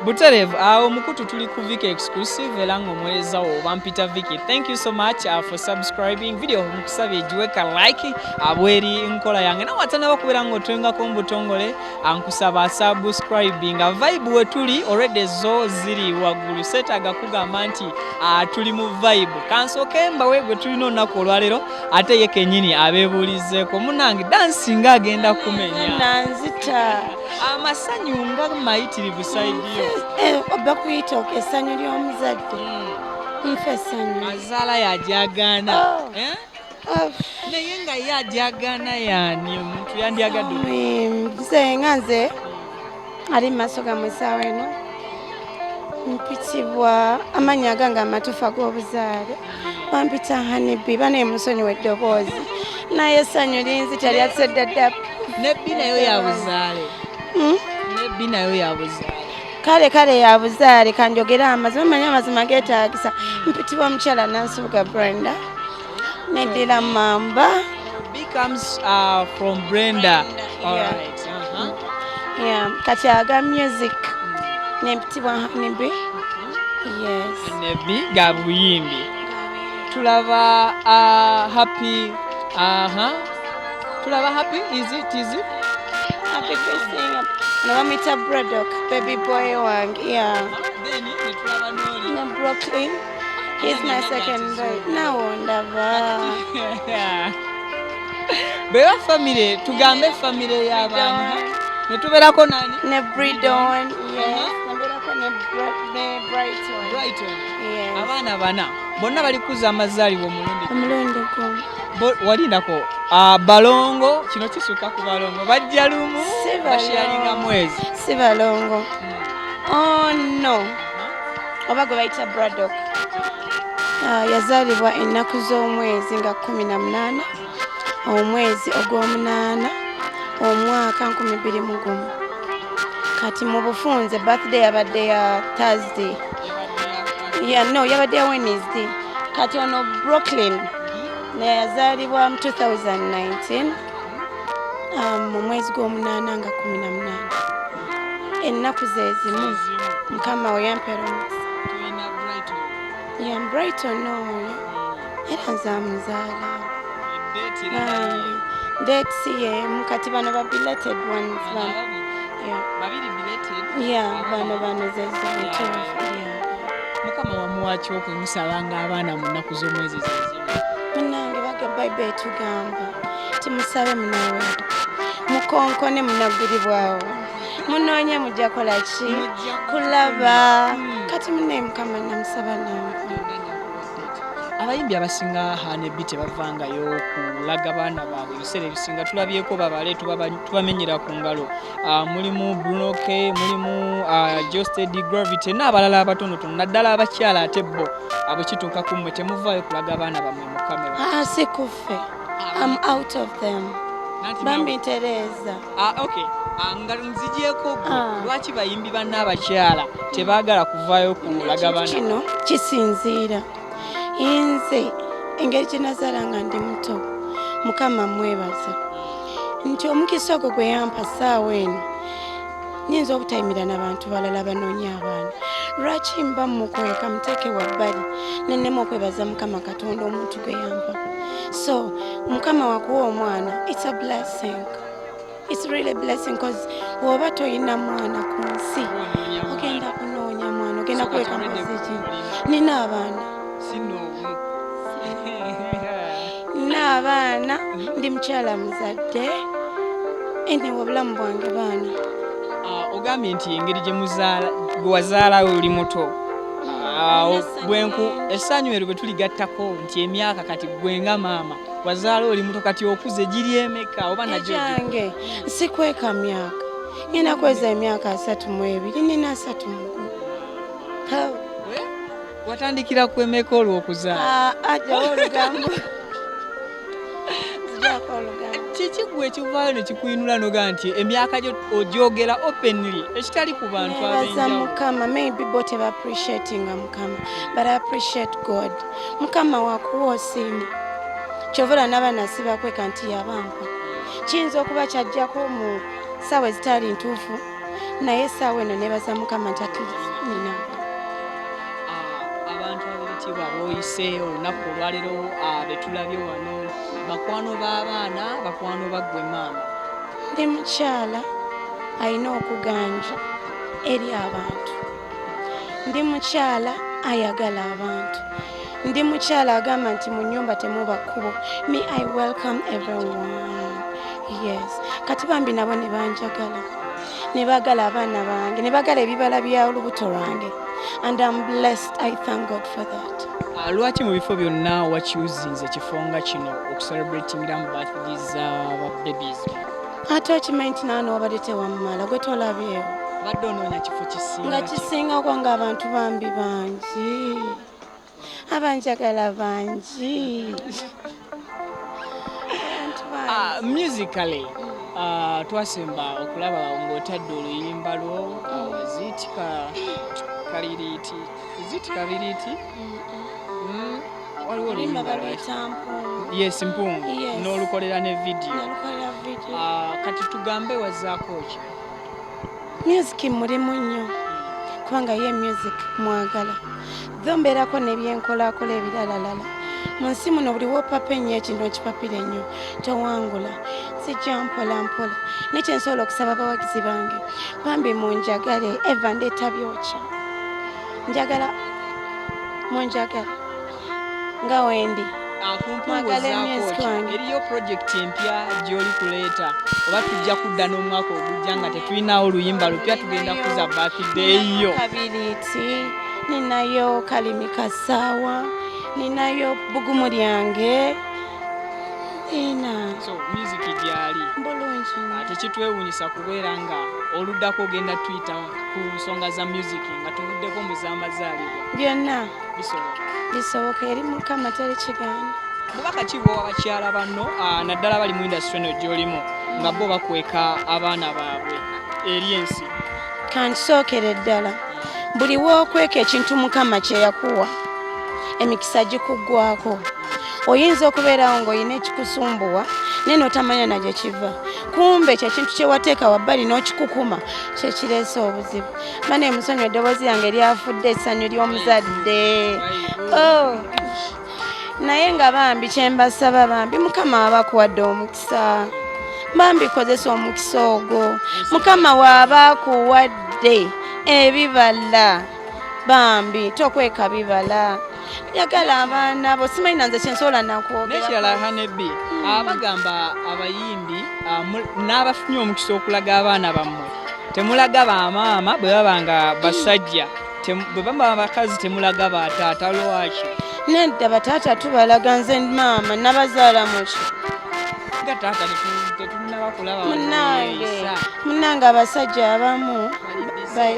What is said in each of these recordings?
Buterevu omukutu tuli ku Viki exclusive era ng'omuweereza wo bampita Viki. Thank you so much for subscribing video nkusabye giweka like abweri nkola yange nawe atanaba kubeera ng'otwengako mu butongole nkusaba subscribing vibe we tuli already zo ziri waggulu setaaga kugamba nti tuli mu vibe kansooke mbawe gwe tulina olunaku olwaleero ate ye kennyini abeebuulizeeko munange dansi agenda kumenya nanzita amasanyu nga mayitirivu saidiyo oba kuyita essanyu ly'omuzadde nfe essanyu azaala yajagaana naye nga yajagaana yaani omuntu yandyagadde nze nga nze ali mu maaso gammwe essaawa eno mpitibwa amannya agange amatuufu ag'obuzaale bampita Hanibi banaye musonyiwa eddoboozi naye essanyu linzita lyasedde dda nebbi nayo yabuzaale nebbi nayo yabuzaale kale yabuzaale kanjogera amazima manya amazima geetaagisa mpitibwa omukyala Nansubuga Brenda neddira Mamba becomes from Brenda. All right. Yeah, Katyaga music. Nempitibwa Hanibi. Yes. Hanibi Gabuyimbi. Tulava happy. Tulava happy. Is it? Happy birthday. No, Mita Braddock, baby boy wang. Yeah. Then tulava Noli. No, Brooklyn. He's my second boy. No wonder. Beba family, tugambe family y'abantu. Ne tubeerako nani? Ne Bridon. Yes. Tubeerako ne Brighton. Yes. Abaana bana. Bonna bali kuza amazaalibwa omulundi gumu. Walindako balongo kino kisuka ku balongo bajja lumu basharinga mwezi. Si balongo. Oh no. Oba gwe bayita Braddock. Yazaalibwa ennaku z'omwezi nga 18 omwezi ogw'omunaana omwaka 2021 kati mu bufunze birthday yabadde ya Thursday yabadde ya Wednesday kati ono Brooklyn naye yazaalibwa mu 2019 mu mwezi gw'omunaana nga 18 ennaku ze zimu mukama we yampeera omukisa Brighton oyo era nzamuzaala dates yemu kati bano ba belated ones bano zezo mukama wamuwaki okumusaba nga abaana mu nnaku z'omwezi zezimu munange baga Bible etugamba timusabe munaweerwa mukonkone munagulibwawo munoonye mujja kola ki kulaba kati munaye mukama namusaba nange abayimbi abasinga Hanibi tebavangayo kulaga baana baabwe ebiseera ebisinga tulabyeko babale tubamenyera ku ngalo mulimu Bruno K mulimu Josted Gravity n'abalala abatonotono naddala abakyala ate bo abo kituuka kummwe temuvaayo kulaga baana bammwe mu kamera si kuffe I'm out of them bambi Tereza okay nga nzigyeko lwaki bayimbi banna abakyala tebaagala kuvaayo kulaga baana kino kisinziira inze engeri gye nazaala nga ndi muto mukama mwebaza nti omukisa ogwo gwe yampa ssaawa eno nyinza obutayimira n'abantu balala banoonya abaana lwaki mba mukweka muteeke wabbali nennema okwebaza mukama katonda omuntu gwe yampa so mukama wakuwa omwana it's a blessing it's really a blessing because woba toyina mwana ku nsi ogenda kunoonya mwana ogenda kuweka maziki nina abaana n'abaana ndi mukyala muzadde ene wabulamu bwange baana ogambye nti engeri gye wazaala oli muto bwenku essanyu eryo bwe tuligattako nti emyaka kati gwe nga maama wazaala oli muto kati okuze giri emeka oba najange sikweka myaka ngenda kweza emyaka 32 nina 31 watandikira ku emeka olw'okuzaala ajawo olugambo kiki gwe ekivaayo ne kikuyinula noga nti emyaka gyo ogyogera openly ekitali ku bantu abenjawulo mukama maybe bo teba appreciatinga mukama but I appreciate God mukama wakuwa osiima kyovula n'abaana sibakweka nti yabampa kiyinza okuba kyajjako mu ssaawa ezitali ntuufu naye essaawa eno neebaza Mukama nti ati nina abantu ab'ebitiibwa b'oyise olunaku olwaleero betulabye wano bakwano b'abaana bakwano baggwe maama. ndi mukyala alina okuganja eri abantu, ndi mukyala ayagala abantu, ndi mukyala agamba nti mu nnyumba temuba kkubo. Me I welcome everyone. Yes, kati bambi nabo ne banjagala, ne baagala abaana bange, ne baagala ebibala bya olubuto lwange, and I'm blessed. I thank God for that. Lwaki mu bifo byonna wakyuzinze ekifo nga kino okucelebratingira mu birthdays z'aba babies? Ate okimanyi nti nawe n'obadde tewammala gwe tolabyewo badde onoonya kifo kisinga nga kisinga kwanga abantu bambi bangi abanjagala bangi. Musically twasemba okulaba ng'otadde oluyimba lwo waziitika kaliriiti kabiriiti waliwo oluyimba yes mpungu n'olukolera ne video. Kati tugambe wazaako ki? Music mulimu nnyo kubanga ye music mwagala tho mbeerako n'ebyenkolakola ebiralalala mu nsi muno buli wopapa ennyo ekintu okipapira ennyo towangula sijja mpolampola nekyensobola okusaba abawagizi bange bambi munjagale eva ndeeta byokya njagala munjagala nga wendi eriyo project empya gy'oli kuleeta oba tujja kudda n'omwaka ogujja nga tetulinawo oluyimba lupya tugenda kuza birthday yo? Kabiriiti, ninayo kalimi kasaawa, ninayo bugumu lyange, so music gyali bulungi. Tekitwewuunyisa kubeera nga oluddako ogenda tuyita ku nsonga za music nga tuvuddeko mu z'amazaalibwa. Byonna bisoboka eri Mukama teri kigaana. Bubaka ki bw'abakyala banno naddala bali mu industry eno gy'olimu nga bo bakweka abaana baabwe eri ensi? Kansookere ddala buli wookweka ekintu Mukama kye yakuwa emikisa gikuggwako. Oyinza okubeerawo ng'olina ekikusumbuwa naye n'otamanya na gye kiva, kumbe kyekintu kye wateeka wabbali n'okikukuma kye kireese obuzibu. Bane musonyiwa eddoboozi yange lyafudde essanyu ly'omuzadde. Naye nga bambi kye mbasaba bambi Mukama abakuwadde omukisa bambi kozesa omukisa ogwo. Mukama waaba akuwadde ebibala bambi tokweka bibala. Njagala abaana bo simanyi nanze kyensobola nakwogera. Nekirala Hanebi abagamba abayimbi n'abafunye omukisa okulaga abaana bammwe temulaga bamaama bwe baba nga basajja, bwe baba bakazi temulaga bataata. Lwaki? Nedda bataata tubalaga, nze maama nabazaala muki nga taata tetunaba kulaba munnange abasajja abamu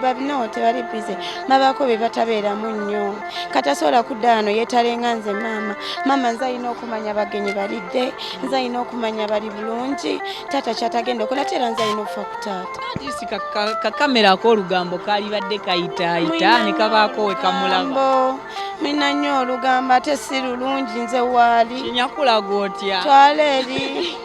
babino tebali bize babako bye batabeeramu nnyo katasobola kudda wano yeetalenga nze maama nze alina okumanya bagenyi balidde, nze alina okumanya bali bulungi, taata kyatagenda okola tera nze alina okufa ku taata. Kakamera ak'olugambo kalibadde kayitaayita ne kabaako we kamulaba. Mina nnyo olugambo ate si lulungi nze waali. Kinyakulaga otya? Twala eri.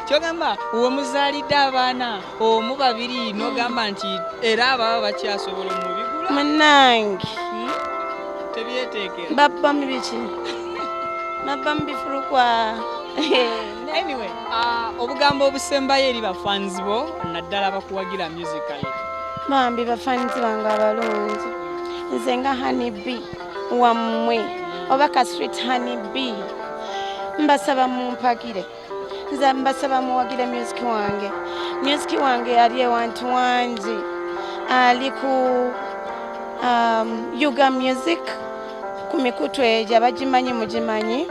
Kyogamba we muzaalidde abaana omu babiri n'ogamba nti era ababa bakyasobola omubigula? Munnange. Tebyeteekera. Babba mu biki? Babba mu bifulukwa. Anyway, obugambo obusembayo eri bafanzi bo naddala bakuwagira musically? Bambi bafanzi bange abalungi. Nze nga Honeybee wammwe oba ka street Honeybee mbasaba mumpagire. Nze mbasaba muwagire music wange. Music wange ali ewantu wangi. Ali ku Yuga Music ku mikutu egyo abagimanyi mugimanyi.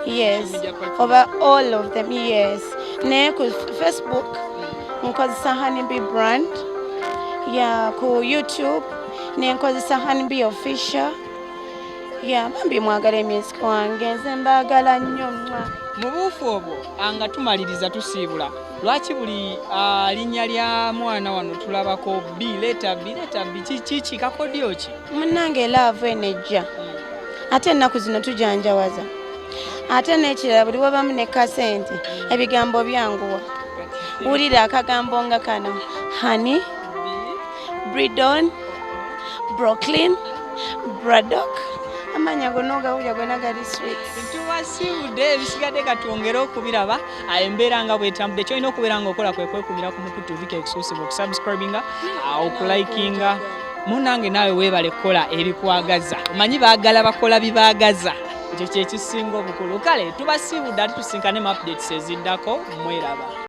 Yes. Over all of them, yes. Ne ku Facebook nkozesa Honeybee brand. Ya ku YouTube nenkozesa Honeybee official. Ya bambi mwagala music wange nze mbagala nnyo. Mu buufu obwo nga tumaliriza tusiibula, lwaki buli linnya lya mwana wano tulabako leeta B kiki kakodyo ki? Munnange love enejja ate ennaku zino tujanjawaza ate n'ekirala buli wabamu ne kasente ebigambo byanguwa. Wulira akagambo nga kano hani Bridon, Brooklyn, Braddock. Amanya gonna gawulya gonna gali sweets. Tubasiibudde ebisigadde katwongere okubiraba embeera nga bwetambudde kyolina okubeera nga okola kwe kwekumira ku mukutu Viki Exclusive okusubscribinga okulikinga munange naawe weebale kukola ebikwagaza omanyi baagala bakola bibaagaza ekyo kyekisinga obukulu kale tubasiibudde ate tusinkane mu updates eziddako mweraba.